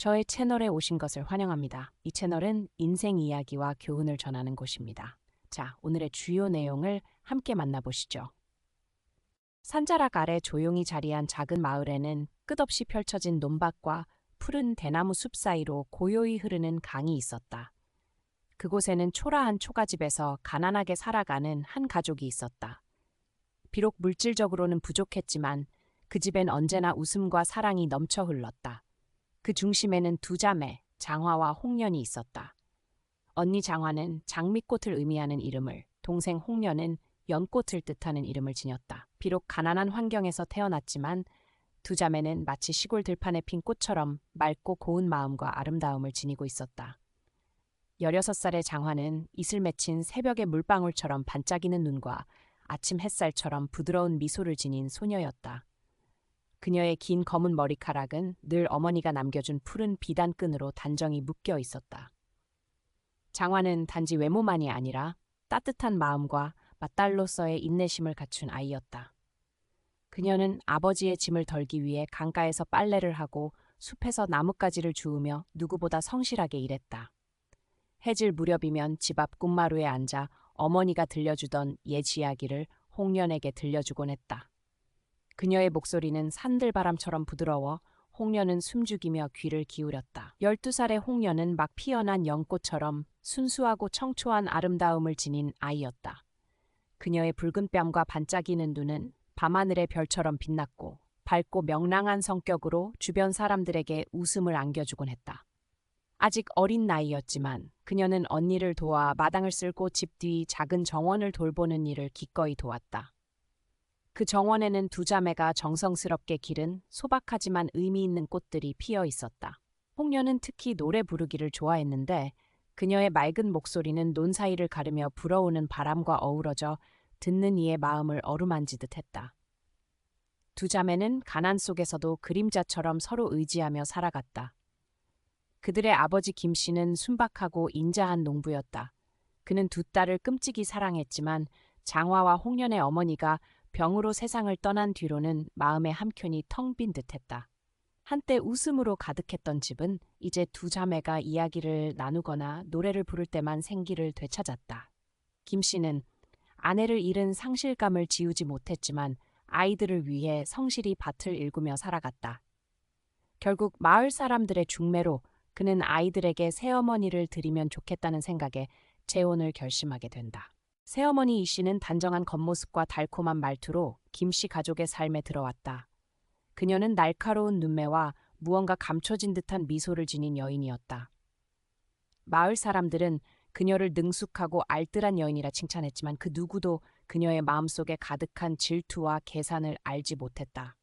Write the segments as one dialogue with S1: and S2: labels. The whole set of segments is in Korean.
S1: 저의 채널에 오신 것을 환영합니다. 이 채널은 인생 이야기와 교훈을 전하는 곳입니다. 자, 오늘의 주요 내용을 함께 만나보시죠. 산자락 아래 조용히 자리한 작은 마을에는 끝없이 펼쳐진 논밭과 푸른 대나무 숲 사이로 고요히 흐르는 강이 있었다. 그곳에는 초라한 초가집에서 가난하게 살아가는 한 가족이 있었다. 비록 물질적으로는 부족했지만 그 집엔 언제나 웃음과 사랑이 넘쳐 흘렀다. 그 중심에는 두 자매, 장화와 홍련이 있었다. 언니 장화는 장미꽃을 의미하는 이름을, 동생 홍련은 연꽃을 뜻하는 이름을 지녔다. 비록 가난한 환경에서 태어났지만 두 자매는 마치 시골 들판에 핀 꽃처럼 맑고 고운 마음과 아름다움을 지니고 있었다. 16살의 장화는 이슬 맺힌 새벽의 물방울처럼 반짝이는 눈과 아침 햇살처럼 부드러운 미소를 지닌 소녀였다. 그녀의 긴 검은 머리카락은 늘 어머니가 남겨준 푸른 비단끈으로 단정히 묶여 있었다. 장화는 단지 외모만이 아니라 따뜻한 마음과 맏딸로서의 인내심을 갖춘 아이였다. 그녀는 아버지의 짐을 덜기 위해 강가에서 빨래를 하고 숲에서 나뭇가지를 주우며 누구보다 성실하게 일했다. 해질 무렵이면 집 앞 꿈마루에 앉아 어머니가 들려주던 옛 이야기를 홍련에게 들려주곤 했다. 그녀의 목소리는 산들바람처럼 부드러워 홍련은 숨죽이며 귀를 기울였다. 12살의 홍련은 막 피어난 연꽃처럼 순수하고 청초한 아름다움을 지닌 아이였다. 그녀의 붉은 뺨과 반짝이는 눈은 밤하늘의 별처럼 빛났고 밝고 명랑한 성격으로 주변 사람들에게 웃음을 안겨주곤 했다. 아직 어린 나이였지만 그녀는 언니를 도와 마당을 쓸고 집 뒤 작은 정원을 돌보는 일을 기꺼이 도왔다. 그 정원에는 두 자매가 정성스럽게 기른 소박하지만 의미 있는 꽃들이 피어 있었다. 홍련은 특히 노래 부르기를 좋아했는데 그녀의 맑은 목소리는 논 사이를 가르며 불어오는 바람과 어우러져 듣는 이의 마음을 어루만지듯 했다. 두 자매는 가난 속에서도 그림자처럼 서로 의지하며 살아갔다. 그들의 아버지 김 씨는 순박하고 인자한 농부였다. 그는 두 딸을 끔찍이 사랑했지만 장화와 홍련의 어머니가 병으로 세상을 떠난 뒤로는 마음의 한켠이 텅 빈 듯했다. 한때 웃음으로 가득했던 집은 이제 두 자매가 이야기를 나누거나 노래를 부를 때만 생기를 되찾았다. 김 씨는 아내를 잃은 상실감을 지우지 못했지만 아이들을 위해 성실히 밭을 일구며 살아갔다. 결국 마을 사람들의 중매로 그는 아이들에게 새어머니를 드리면 좋겠다는 생각에 재혼을 결심하게 된다. 새어머니 이 씨는 단정한 겉모습과 달콤한 말투로 김 씨 가족의 삶에 들어왔다. 그녀는 날카로운 눈매와 무언가 감춰진 듯한 미소를 지닌 여인이었다. 마을 사람들은 그녀를 능숙하고 알뜰한 여인이라 칭찬했지만 그 누구도 그녀의 마음속에 가득한 질투와 계산을 알지 못했다.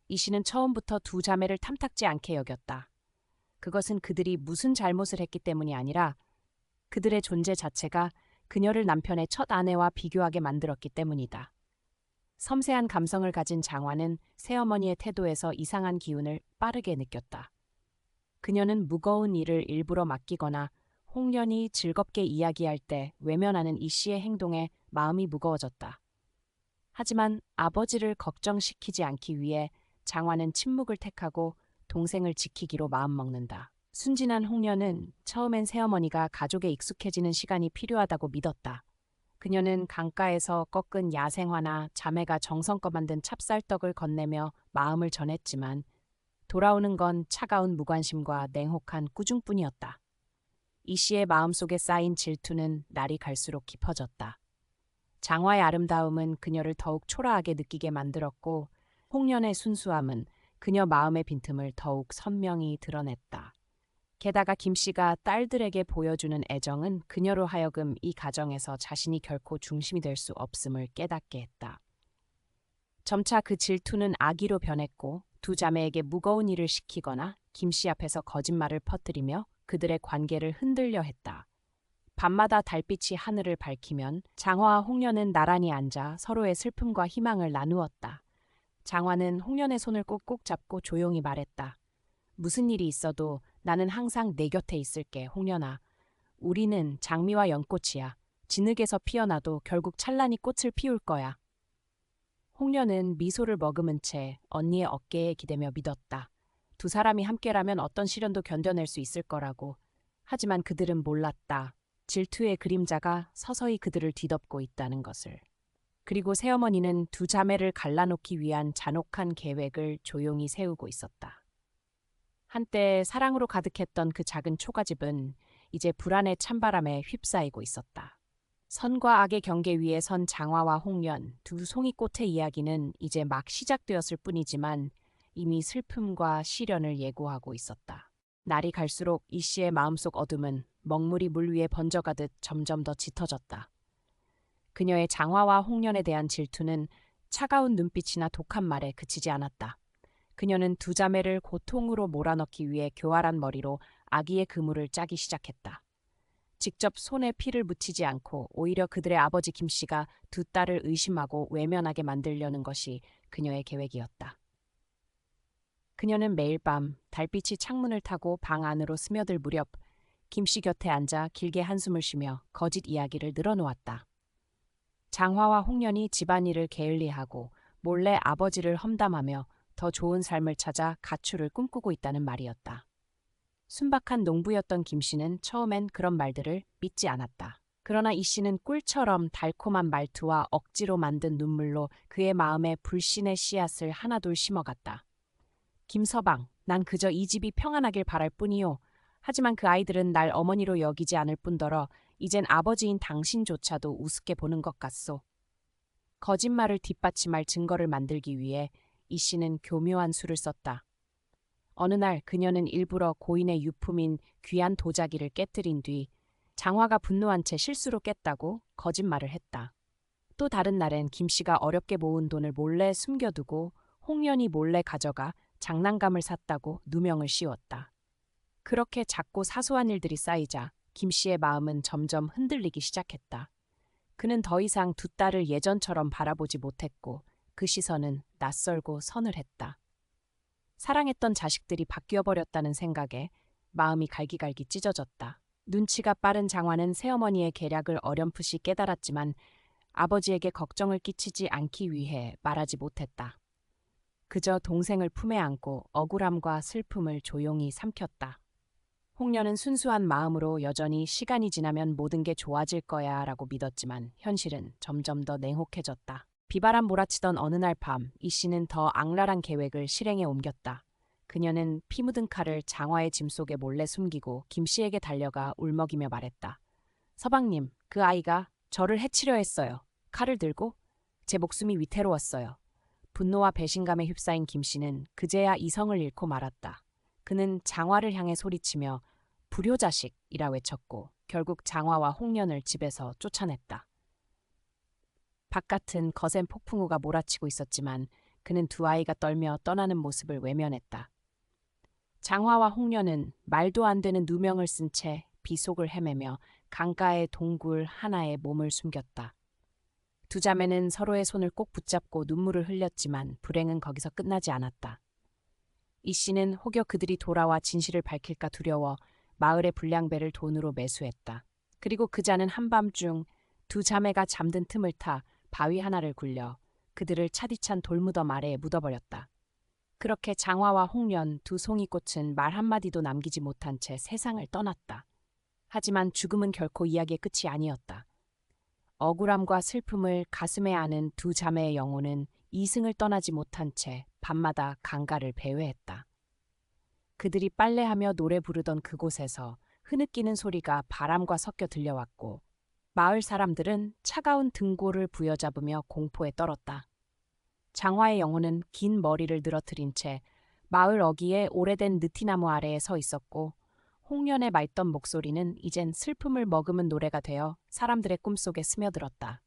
S1: 이 씨는 처음부터 두 자매를 탐탁지 않게 여겼다. 그것은 그들이 무슨 잘못을 했기 때문이 아니라 그들의 존재 자체가 그녀를 남편의 첫 아내와 비교하게 만들었기 때문이다. 섬세한 감성을 가진 장화는 새어머니의 태도에서 이상한 기운을 빠르게 느꼈다. 그녀는 무거운 일을 일부러 맡기거나 홍련이 즐겁게 이야기할 때 외면하는 이 씨의 행동에 마음이 무거워졌다. 하지만 아버지를 걱정시키지 않기 위해 장화는 침묵을 택하고 동생을 지키기로 마음먹는다. 순진한 홍련은 처음엔 새어머니가 가족에 익숙해지는 시간이 필요하다고 믿었다. 그녀는 강가에서 꺾은 야생화나 자매가 정성껏 만든 찹쌀떡을 건네며 마음을 전했지만 돌아오는 건 차가운 무관심과 냉혹한 꾸중뿐이었다. 이 씨의 마음속에 쌓인 질투는 날이 갈수록 깊어졌다. 장화의 아름다움은 그녀를 더욱 초라하게 느끼게 만들었고 홍련의 순수함은 그녀 마음의 빈틈을 더욱 선명히 드러냈다. 게다가 김 씨가 딸들에게 보여주는 애정은 그녀로 하여금 이 가정에서 자신이 결코 중심이 될 수 없음을 깨닫게 했다. 점차 그 질투는 악의로 변했고 두 자매에게 무거운 일을 시키거나 김 씨 앞에서 거짓말을 퍼뜨리며 그들의 관계를 흔들려 했다. 밤마다 달빛이 하늘을 밝히면 장화와 홍련은 나란히 앉아 서로의 슬픔과 희망을 나누었다. 장화는 홍련의 손을 꼭꼭 잡고 조용히 말했다. 무슨 일이 있어도 나는 항상 내 곁에 있을게, 홍련아. 우리는 장미와 연꽃이야. 진흙에서 피어나도 결국 찬란히 꽃을 피울 거야. 홍련은 미소를 머금은 채 언니의 어깨에 기대며 믿었다. 두 사람이 함께라면 어떤 시련도 견뎌낼 수 있을 거라고. 하지만 그들은 몰랐다. 질투의 그림자가 서서히 그들을 뒤덮고 있다는 것을. 그리고 새어머니는 두 자매를 갈라놓기 위한 잔혹한 계획을 조용히 세우고 있었다. 한때 사랑으로 가득했던 그 작은 초가집은 이제 불안의 찬바람에 휩싸이고 있었다. 선과 악의 경계 위에 선 장화와 홍련, 두 송이꽃의 이야기는 이제 막 시작되었을 뿐이지만 이미 슬픔과 시련을 예고하고 있었다. 날이 갈수록 이 씨의 마음속 어둠은 먹물이 물 위에 번져가듯 점점 더 짙어졌다. 그녀의 장화와 홍련에 대한 질투는 차가운 눈빛이나 독한 말에 그치지 않았다. 그녀는 두 자매를 고통으로 몰아넣기 위해 교활한 머리로 아기의 그물을 짜기 시작했다. 직접 손에 피를 묻히지 않고 오히려 그들의 아버지 김 씨가 두 딸을 의심하고 외면하게 만들려는 것이 그녀의 계획이었다. 그녀는 매일 밤 달빛이 창문을 타고 방 안으로 스며들 무렵 김 씨 곁에 앉아 길게 한숨을 쉬며 거짓 이야기를 늘어놓았다. 장화와 홍련이 집안일을 게을리하고 몰래 아버지를 험담하며 더 좋은 삶을 찾아 가출을 꿈꾸고 있다는 말이었다. 순박한 농부였던 김 씨는 처음엔 그런 말들을 믿지 않았다. 그러나 이 씨는 꿀처럼 달콤한 말투와 억지로 만든 눈물로 그의 마음에 불신의 씨앗을 하나둘 심어갔다. 김서방, 난 그저 이 집이 평안하길 바랄 뿐이요. 하지만 그 아이들은 날 어머니로 여기지 않을 뿐더러 이젠 아버지인 당신조차도 우습게 보는 것 같소. 거짓말을 뒷받침할 증거를 만들기 위해 이 씨는 교묘한 수를 썼다. 어느 날 그녀는 일부러 고인의 유품인 귀한 도자기를 깨뜨린 뒤 장화가 분노한 채 실수로 깼다고 거짓말을 했다. 또 다른 날엔 김 씨가 어렵게 모은 돈을 몰래 숨겨두고 홍련이 몰래 가져가 장난감을 샀다고 누명을 씌웠다. 그렇게 작고 사소한 일들이 쌓이자 김 씨의 마음은 점점 흔들리기 시작했다. 그는 더 이상 두 딸을 예전처럼 바라보지 못했고 그 시선은 낯설고 서늘했다. 사랑했던 자식들이 바뀌어버렸다는 생각에 마음이 갈기갈기 찢어졌다. 눈치가 빠른 장화는 새어머니의 계략을 어렴풋이 깨달았지만 아버지에게 걱정을 끼치지 않기 위해 말하지 못했다. 그저 동생을 품에 안고 억울함과 슬픔을 조용히 삼켰다. 홍련은 순수한 마음으로 여전히 시간이 지나면 모든 게 좋아질 거야 라고 믿었지만 현실은 점점 더 냉혹해졌다. 비바람 몰아치던 어느 날 밤, 이 씨는 더 악랄한 계획을 실행에 옮겼다. 그녀는 피 묻은 칼을 장화의 짐 속에 몰래 숨기고 김 씨에게 달려가 울먹이며 말했다. 서방님, 그 아이가 저를 해치려 했어요. 칼을 들고 제 목숨이 위태로웠어요. 분노와 배신감에 휩싸인 김 씨는 그제야 이성을 잃고 말았다. 그는 장화를 향해 소리치며 불효자식이라 외쳤고 결국 장화와 홍련을 집에서 쫓아냈다. 바깥은 거센 폭풍우가 몰아치고 있었지만 그는 두 아이가 떨며 떠나는 모습을 외면했다. 장화와 홍련은 말도 안 되는 누명을 쓴 채 비속을 헤매며 강가의 동굴 하나에 몸을 숨겼다. 두 자매는 서로의 손을 꼭 붙잡고 눈물을 흘렸지만 불행은 거기서 끝나지 않았다. 이 씨는 혹여 그들이 돌아와 진실을 밝힐까 두려워 마을의 불량배를 돈으로 매수했다. 그리고 그자는 한밤중 두 자매가 잠든 틈을 타 바위 하나를 굴려 그들을 차디찬 돌무덤 아래에 묻어버렸다. 그렇게 장화와 홍련 두 송이꽃은 말 한마디도 남기지 못한 채 세상을 떠났다. 하지만 죽음은 결코 이야기의 끝이 아니었다. 억울함과 슬픔을 가슴에 안은 두 자매의 영혼은 이승을 떠나지 못한 채 밤마다 강가를 배회했다. 그들이 빨래하며 노래 부르던 그곳에서 흐느끼는 소리가 바람과 섞여 들려왔고 마을 사람들은 차가운 등골을 부여잡으며 공포에 떨었다. 장화의 영혼은 긴 머리를 늘어뜨린 채 마을 어귀에 오래된 느티나무 아래에 서 있었고 홍련의 맑던 목소리는 이젠 슬픔을 머금은 노래가 되어 사람들의 꿈속에 스며들었다.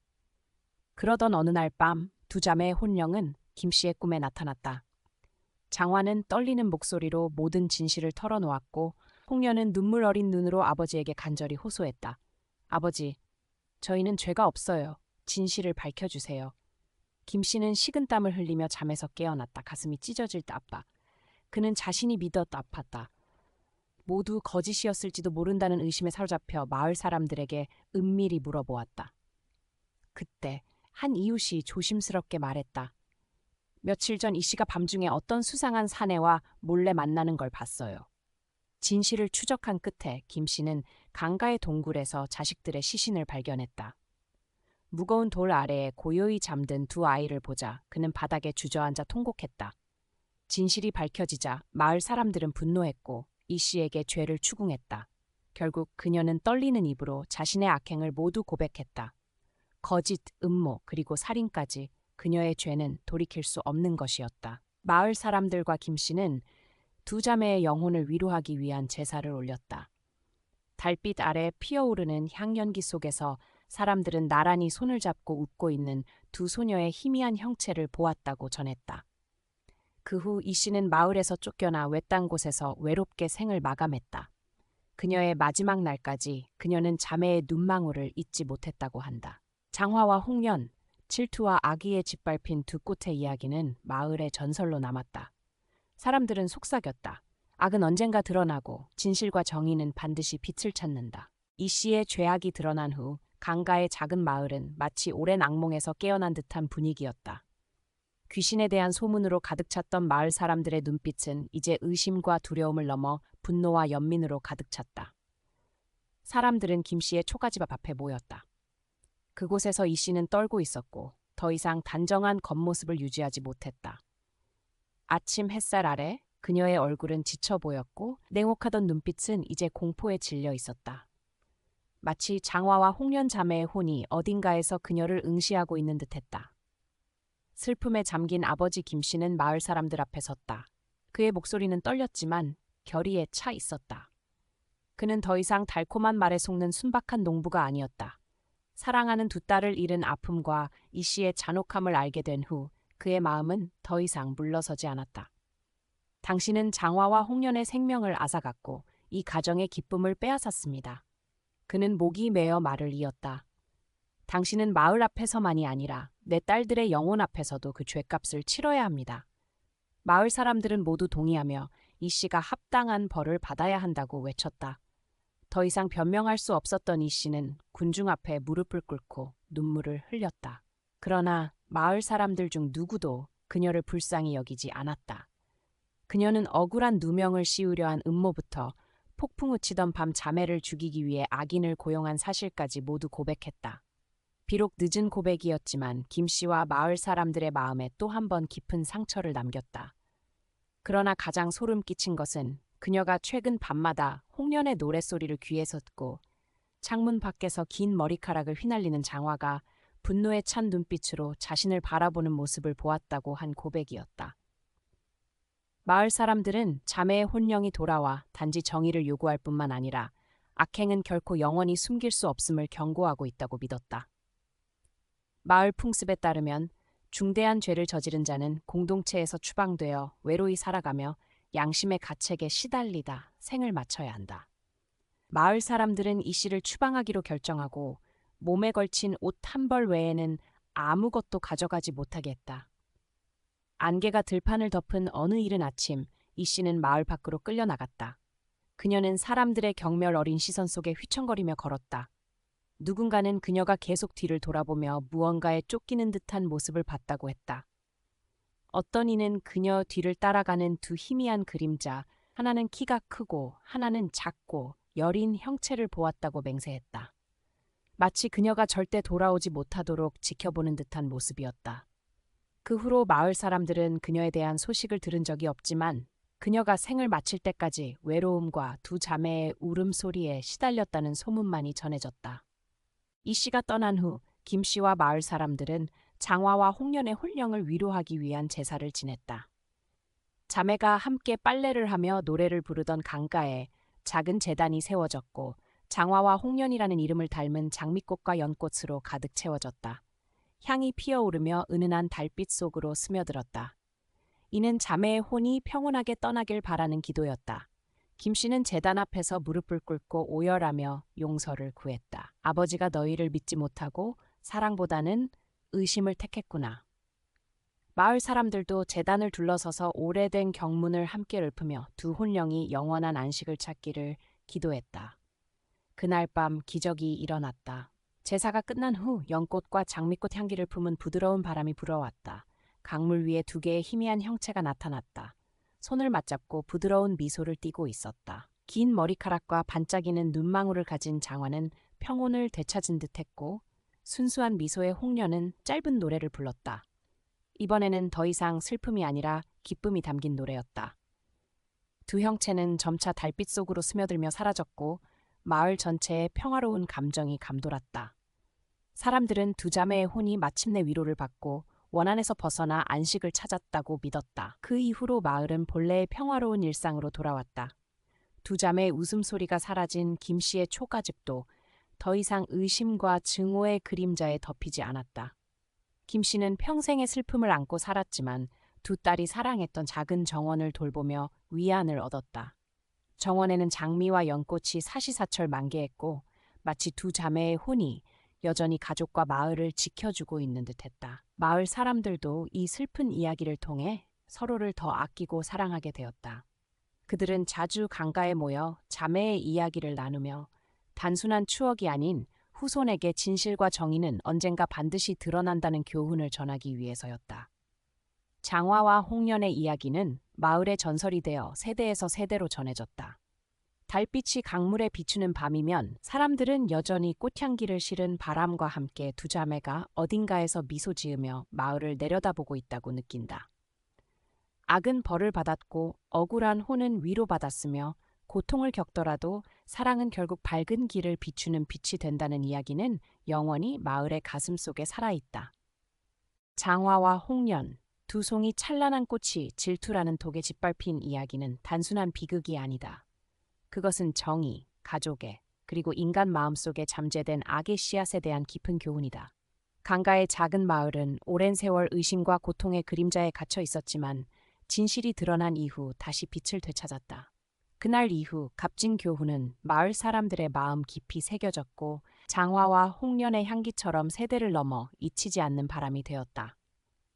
S1: 그러던 어느 날 밤 두 자매의 혼령은 김 씨의 꿈에 나타났다. 장화는 떨리는 목소리로 모든 진실을 털어놓았고 홍련은 눈물 어린 눈으로 아버지에게 간절히 호소했다. 아버지, 저희는 죄가 없어요. 진실을 밝혀주세요. 김 씨는 식은땀을 흘리며 잠에서 깨어났다. 가슴이 찢어질 듯 아파. 그는 자신이 믿었 아팠다. 모두 거짓이었을지도 모른다는 의심에 사로잡혀 마을 사람들에게 은밀히 물어보았다. 그때 한 이웃이 조심스럽게 말했다. 며칠 전 이 씨가 밤중에 어떤 수상한 사내와 몰래 만나는 걸 봤어요. 진실을 추적한 끝에 김 씨는 강가의 동굴에서 자식들의 시신을 발견했다. 무거운 돌 아래에 고요히 잠든 두 아이를 보자 그는 바닥에 주저앉아 통곡했다. 진실이 밝혀지자 마을 사람들은 분노했고 이 씨에게 죄를 추궁했다. 결국 그녀는 떨리는 입으로 자신의 악행을 모두 고백했다. 거짓, 음모, 그리고 살인까지 그녀의 죄는 돌이킬 수 없는 것이었다. 마을 사람들과 김 씨는 두 자매의 영혼을 위로하기 위한 제사를 올렸다. 달빛 아래 피어오르는 향연기 속에서 사람들은 나란히 손을 잡고 웃고 있는 두 소녀의 희미한 형체를 보았다고 전했다. 그 후 이 씨는 마을에서 쫓겨나 외딴 곳에서 외롭게 생을 마감했다. 그녀의 마지막 날까지 그녀는 자매의 눈망울을 잊지 못했다고 한다. 장화와 홍련, 질투와 악의에 짓밟힌 두 꽃의 이야기는 마을의 전설로 남았다. 사람들은 속삭였다. 악은 언젠가 드러나고 진실과 정의는 반드시 빛을 찾는다. 이 씨의 죄악이 드러난 후 강가의 작은 마을은 마치 오랜 악몽에서 깨어난 듯한 분위기였다. 귀신에 대한 소문으로 가득 찼던 마을 사람들의 눈빛은 이제 의심과 두려움을 넘어 분노와 연민으로 가득 찼다. 사람들은 김 씨의 초가집 앞에 모였다. 그곳에서 이 씨는 떨고 있었고 더 이상 단정한 겉모습을 유지하지 못했다. 아침 햇살 아래 그녀의 얼굴은 지쳐 보였고 냉혹하던 눈빛은 이제 공포에 질려 있었다. 마치 장화와 홍련 자매의 혼이 어딘가에서 그녀를 응시하고 있는 듯했다. 슬픔에 잠긴 아버지 김 씨는 마을 사람들 앞에 섰다. 그의 목소리는 떨렸지만 결의에 차 있었다. 그는 더 이상 달콤한 말에 속는 순박한 농부가 아니었다. 사랑하는 두 딸을 잃은 아픔과 이 씨의 잔혹함을 알게 된 후 그의 마음은 더 이상 물러서지 않았다. 당신은 장화와 홍련의 생명을 앗아갔고 이 가정의 기쁨을 빼앗았습니다. 그는 목이 메어 말을 이었다. 당신은 마을 앞에서만이 아니라 내 딸들의 영혼 앞에서도 그 죄값을 치러야 합니다. 마을 사람들은 모두 동의하며 이 씨가 합당한 벌을 받아야 한다고 외쳤다. 더 이상 변명할 수 없었던 이 씨는 군중 앞에 무릎을 꿇고 눈물을 흘렸다. 그러나 마을 사람들 중 누구도 그녀를 불쌍히 여기지 않았다. 그녀는 억울한 누명을 씌우려 한 음모부터 폭풍우 치던 밤 자매를 죽이기 위해 악인을 고용한 사실까지 모두 고백했다. 비록 늦은 고백이었지만 김 씨와 마을 사람들의 마음에 또 한 번 깊은 상처를 남겼다. 그러나 가장 소름 끼친 것은 그녀가 최근 밤마다 홍련의 노랫소리를 귀에서 듣고 창문 밖에서 긴 머리카락을 휘날리는 장화가 분노에 찬 눈빛으로 자신을 바라보는 모습을 보았다고 한 고백이었다. 마을 사람들은 자매의 혼령이 돌아와 단지 정의를 요구할 뿐만 아니라 악행은 결코 영원히 숨길 수 없음을 경고하고 있다고 믿었다. 마을 풍습에 따르면 중대한 죄를 저지른 자는 공동체에서 추방되어 외로이 살아가며 양심의 가책에 시달리다 생을 마쳐야 한다. 마을 사람들은 이 씨를 추방하기로 결정하고 몸에 걸친 옷 한 벌 외에는 아무것도 가져가지 못하게 했다. 안개가 들판을 덮은 어느 이른 아침 이 씨는 마을 밖으로 끌려나갔다. 그녀는 사람들의 경멸 어린 시선 속에 휘청거리며 걸었다. 누군가는 그녀가 계속 뒤를 돌아보며 무언가에 쫓기는 듯한 모습을 봤다고 했다. 어떤 이는 그녀 뒤를 따라가는 두 희미한 그림자, 하나는 키가 크고 하나는 작고 여린 형체를 보았다고 맹세했다. 마치 그녀가 절대 돌아오지 못하도록 지켜보는 듯한 모습이었다. 그 후로 마을 사람들은 그녀에 대한 소식을 들은 적이 없지만 그녀가 생을 마칠 때까지 외로움과 두 자매의 울음소리에 시달렸다는 소문만이 전해졌다. 이 씨가 떠난 후 김 씨와 마을 사람들은 장화와 홍련의 혼령을 위로하기 위한 제사를 지냈다. 자매가 함께 빨래를 하며 노래를 부르던 강가에 작은 제단이 세워졌고 장화와 홍련이라는 이름을 닮은 장미꽃과 연꽃으로 가득 채워졌다. 향이 피어오르며 은은한 달빛 속으로 스며들었다. 이는 자매의 혼이 평온하게 떠나길 바라는 기도였다. 김 씨는 제단 앞에서 무릎을 꿇고 오열하며 용서를 구했다. 아버지가 너희를 믿지 못하고 사랑보다는 의심을 택했구나. 마을 사람들도 제단을 둘러서서 오래된 경문을 함께 읊으며 두 혼령이 영원한 안식을 찾기를 기도했다. 그날 밤 기적이 일어났다. 제사가 끝난 후 연꽃과 장미꽃 향기를 품은 부드러운 바람이 불어왔다. 강물 위에 두 개의 희미한 형체가 나타났다. 손을 맞잡고 부드러운 미소를 띠고 있었다. 긴 머리카락과 반짝이는 눈망울을 가진 장화는 평온을 되찾은 듯했고 순수한 미소의 홍련은 짧은 노래를 불렀다. 이번에는 더 이상 슬픔이 아니라 기쁨이 담긴 노래였다. 두 형체는 점차 달빛 속으로 스며들며 사라졌고 마을 전체에 평화로운 감정이 감돌았다. 사람들은 두 자매의 혼이 마침내 위로를 받고 원한에서 벗어나 안식을 찾았다고 믿었다. 그 이후로 마을은 본래의 평화로운 일상으로 돌아왔다. 두 자매의 웃음소리가 사라진 김 씨의 초가집도 더 이상 의심과 증오의 그림자에 덮이지 않았다. 김 씨는 평생의 슬픔을 안고 살았지만 두 딸이 사랑했던 작은 정원을 돌보며 위안을 얻었다. 정원에는 장미와 연꽃이 사시사철 만개했고 마치 두 자매의 혼이 여전히 가족과 마을을 지켜주고 있는 듯했다. 마을 사람들도 이 슬픈 이야기를 통해 서로를 더 아끼고 사랑하게 되었다. 그들은 자주 강가에 모여 자매의 이야기를 나누며 단순한 추억이 아닌 후손에게 진실과 정의는 언젠가 반드시 드러난다는 교훈을 전하기 위해서였다. 장화와 홍련의 이야기는 마을의 전설이 되어 세대에서 세대로 전해졌다. 달빛이 강물에 비추는 밤이면 사람들은 여전히 꽃향기를 실은 바람과 함께 두 자매가 어딘가에서 미소 지으며 마을을 내려다보고 있다고 느낀다. 악은 벌을 받았고 억울한 혼은 위로받았으며 고통을 겪더라도 사랑은 결국 밝은 길을 비추는 빛이 된다는 이야기는 영원히 마을의 가슴속에 살아있다. 장화와 홍련, 두 송이 찬란한 꽃이 질투라는 독에 짓밟힌 이야기는 단순한 비극이 아니다. 그것은 정의, 가족의, 그리고 인간 마음속에 잠재된 악의 씨앗에 대한 깊은 교훈이다. 강가의 작은 마을은 오랜 세월 의심과 고통의 그림자에 갇혀 있었지만 진실이 드러난 이후 다시 빛을 되찾았다. 그날 이후 값진 교훈은 마을 사람들의 마음 깊이 새겨졌고 장화와 홍련의 향기처럼 세대를 넘어 잊히지 않는 바람이 되었다.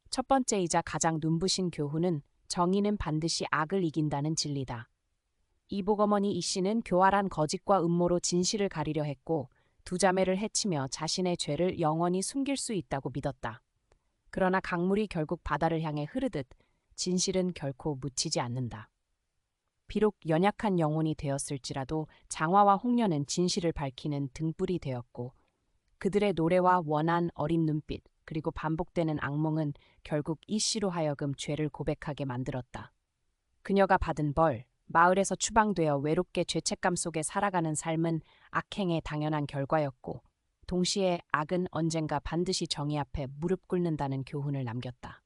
S1: 첫 번째이자 가장 눈부신 교훈은 정의는 반드시 악을 이긴다는 진리다. 이복어머니 이 씨는 교활한 거짓과 음모로 진실을 가리려 했고 두 자매를 해치며 자신의 죄를 영원히 숨길 수 있다고 믿었다. 그러나 강물이 결국 바다를 향해 흐르듯 진실은 결코 묻히지 않는다. 비록 연약한 영혼이 되었을지라도 장화와 홍련은 진실을 밝히는 등불이 되었고 그들의 노래와 원한 어린 눈빛 그리고 반복되는 악몽은 결국 이 씨로 하여금 죄를 고백하게 만들었다. 그녀가 받은 벌, 마을에서 추방되어 외롭게 죄책감 속에 살아가는 삶은 악행의 당연한 결과였고 동시에 악은 언젠가 반드시 정의 앞에 무릎 꿇는다는 교훈을 남겼다.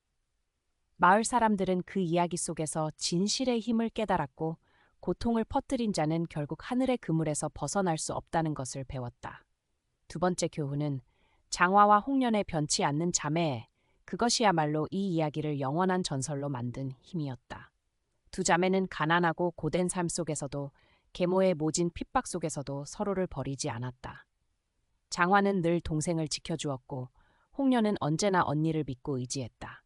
S1: 마을 사람들은 그 이야기 속에서 진실의 힘을 깨달았고 고통을 퍼뜨린 자는 결국 하늘의 그물에서 벗어날 수 없다는 것을 배웠다. 두 번째 교훈은 장화와 홍련의 변치 않는 자매, 그것이야말로 이 이야기를 영원한 전설로 만든 힘이었다. 두 자매는 가난하고 고된 삶 속에서도 계모의 모진 핍박 속에서도 서로를 버리지 않았다. 장화는 늘 동생을 지켜주었고 홍련은 언제나 언니를 믿고 의지했다.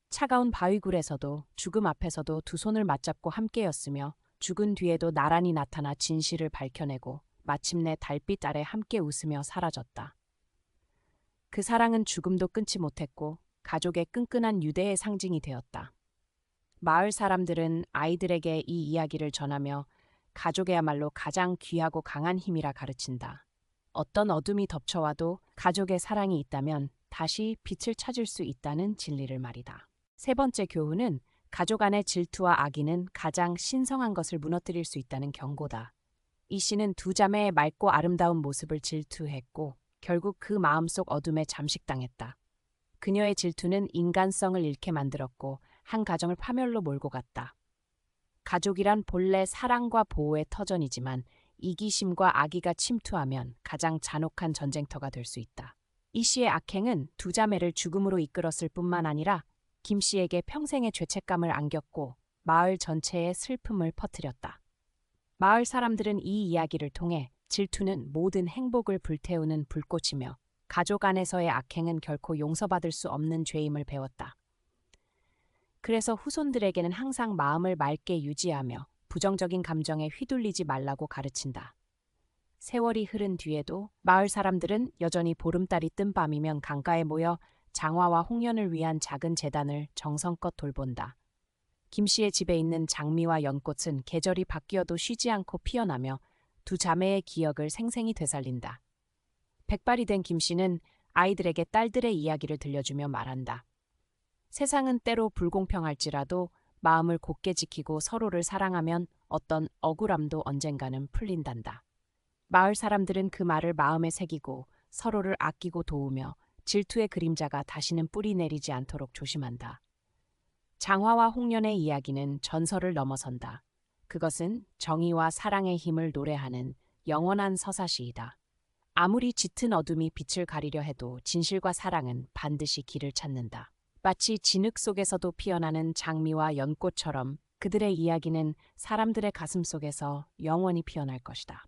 S1: 차가운 바위굴에서도 죽음 앞에서도 두 손을 맞잡고 함께였으며 죽은 뒤에도 나란히 나타나 진실을 밝혀내고 마침내 달빛 아래 함께 웃으며 사라졌다. 그 사랑은 죽음도 끊지 못했고 가족의 끈끈한 유대의 상징이 되었다. 마을 사람들은 아이들에게 이 이야기를 전하며 가족이야말로 가장 귀하고 강한 힘이라 가르친다. 어떤 어둠이 덮쳐와도 가족의 사랑이 있다면 다시 빛을 찾을 수 있다는 진리를 말이다. 세 번째 교훈은 가족 안의 질투와 악의는 가장 신성한 것을 무너뜨릴 수 있다는 경고다. 이 씨는 두 자매의 맑고 아름다운 모습을 질투했고 결국 그 마음속 어둠에 잠식당했다. 그녀의 질투는 인간성을 잃게 만들었고 한 가정을 파멸로 몰고 갔다. 가족이란 본래 사랑과 보호의 터전이지만 이기심과 악의가 침투하면 가장 잔혹한 전쟁터가 될 수 있다. 이 씨의 악행은 두 자매를 죽음으로 이끌었을 뿐만 아니라 김 씨에게 평생의 죄책감을 안겼고 마을 전체에 슬픔을 퍼뜨렸다. 마을 사람들은 이 이야기를 통해 질투는 모든 행복을 불태우는 불꽃이며 가족 안에서의 악행은 결코 용서받을 수 없는 죄임을 배웠다. 그래서 후손들에게는 항상 마음을 맑게 유지하며 부정적인 감정에 휘둘리지 말라고 가르친다. 세월이 흐른 뒤에도 마을 사람들은 여전히 보름달이 뜬 밤이면 강가에 모여 장화와 홍련을 위한 작은 재단을 정성껏 돌본다. 김 씨의 집에 있는 장미와 연꽃은 계절이 바뀌어도 쉬지 않고 피어나며 두 자매의 기억을 생생히 되살린다. 백발이 된 김 씨는 아이들에게 딸들의 이야기를 들려주며 말한다. 세상은 때로 불공평할지라도 마음을 곧게 지키고 서로를 사랑하면 어떤 억울함도 언젠가는 풀린단다. 마을 사람들은 그 말을 마음에 새기고 서로를 아끼고 도우며 질투의 그림자가 다시는 뿌리 내리지 않도록 조심한다. 장화와 홍련의 이야기는 전설을 넘어선다. 그것은 정의와 사랑의 힘을 노래하는 영원한 서사시이다. 아무리 짙은 어둠이 빛을 가리려 해도 진실과 사랑은 반드시 길을 찾는다. 마치 진흙 속에서도 피어나는 장미와 연꽃처럼 그들의 이야기는 사람들의 가슴 속에서 영원히 피어날 것이다.